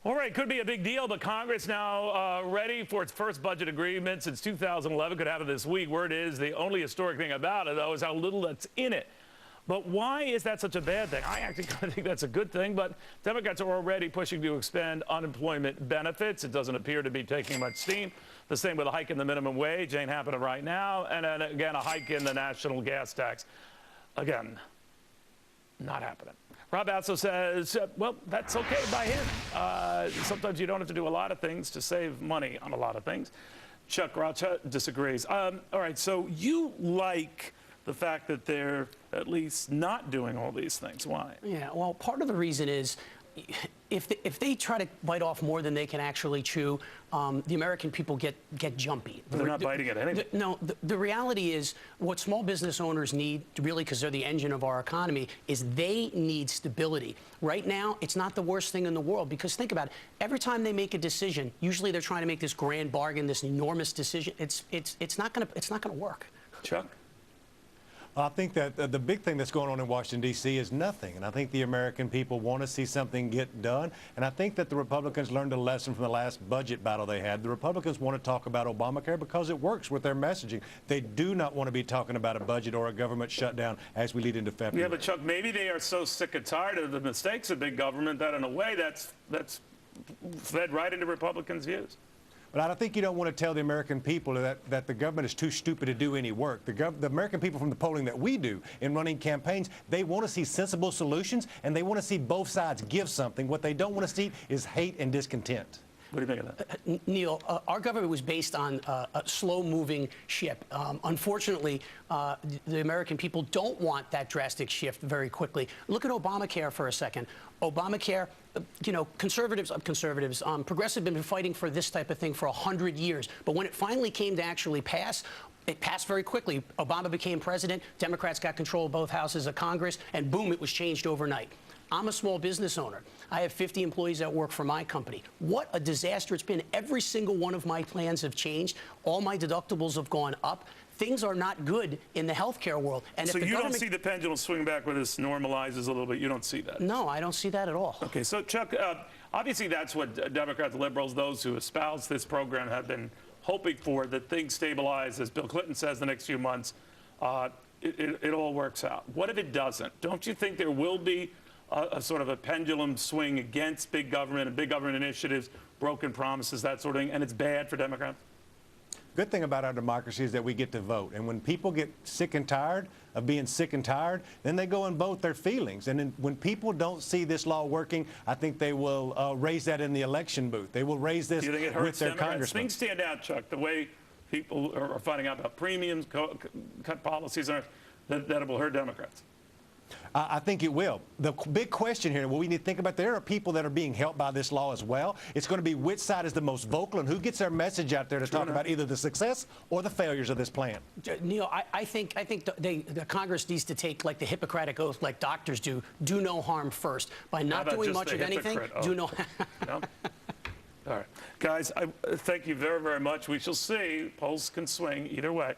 All right, could be a big deal, but Congress now ready for its first budget agreement since 2011. Could happen this week. Word is the only historic thing about it, though, is how little that's in it. But why is that such a bad thing? I actually kind of think that's a good thing, but Democrats are already pushing to expand unemployment benefits. It doesn't appear to be taking much steam. The same with a hike in the minimum wage, ain't happening right now. And then again, a hike in the national gas tax. Again, not happening. Rob Basso says, well, that's okay by him. Sometimes you don't have to do a lot of things to save money on a lot of things. Chuck Rocha disagrees. All right, so you like the fact that they're at least not doing all these things. Why? Yeah, well, part of the reason is if they try to bite off more than they can actually chew, the American people get jumpy. But they're not biting at anything. No, the reality is what small business owners need, really, because they're the engine of our economy, is they need stability. Right now, it's not the worst thing in the world, because think about it. Every time they make a decision, usually they're trying to make this grand bargain, this enormous decision. It's not gonna work. Chuck? I think that the big thing that's going on in Washington, D.C. is nothing. And I think the American people want to see something get done. And I think that the Republicans learned a lesson from the last budget battle they had. The Republicans want to talk about Obamacare because it works with their messaging. They do not want to be talking about a budget or a government shutdown as we lead into February. Yeah, but Chuck, maybe they are so sick and tired of the mistakes of big government that in a way that's fed right into Republicans' views. But I think you don't want to tell the American people that the government is too stupid to do any work. The American people, from the polling that we do in running campaigns, they want to see sensible solutions, and they want to see both sides give something. What they don't want to see is hate and discontent. What do you think of that? Neil, our government was based on a slow-moving ship. Unfortunately, the American people don't want that drastic shift very quickly. Look at Obamacare for a second. Obamacare, you know, progressives have been fighting for this type of thing for 100 years. But when it finally came to actually pass, it passed very quickly. Obama became president, Democrats got control of both houses of Congress, and boom, it was changed overnight. I'm a small business owner. I have 50 employees that work for my company. What a disaster it's been. Every single one of my plans have changed. All my deductibles have gone up. Things are not good in the healthcare world. And so you don't see the pendulum swing back where this normalizes a little bit? You don't see that? No, I don't see that at all. Okay, so Chuck, obviously that's what Democrats, liberals, those who espouse this program have been hoping for, that things stabilize, as Bill Clinton says, the next few months. It all works out. What if it doesn't? Don't you think there will be a sort of a pendulum swing against big government and big government initiatives, broken promises, that sort of thing, and it's bad for Democrats? Good thing about our democracy is that we get to vote. And when people get sick and tired of being sick and tired, then they go and vote their feelings. And then when people don't see this law working, I think they will raise that in the election booth. They will raise this with their congressmen. Things stand out, Chuck, the way people are finding out about premiums, cut policies, that will hurt Democrats. I think it will. The big question here, what we need to think about, there are people that are being helped by this law as well. It's going to be which side is the most vocal and who gets their message out there to talk about either the success or the failures of this plan. Neil, I think the Congress needs to take like the Hippocratic oath, like doctors do no harm first. By not doing much of anything, do no No? All right. Guys, thank you very, very much. We shall see. Polls can swing either way.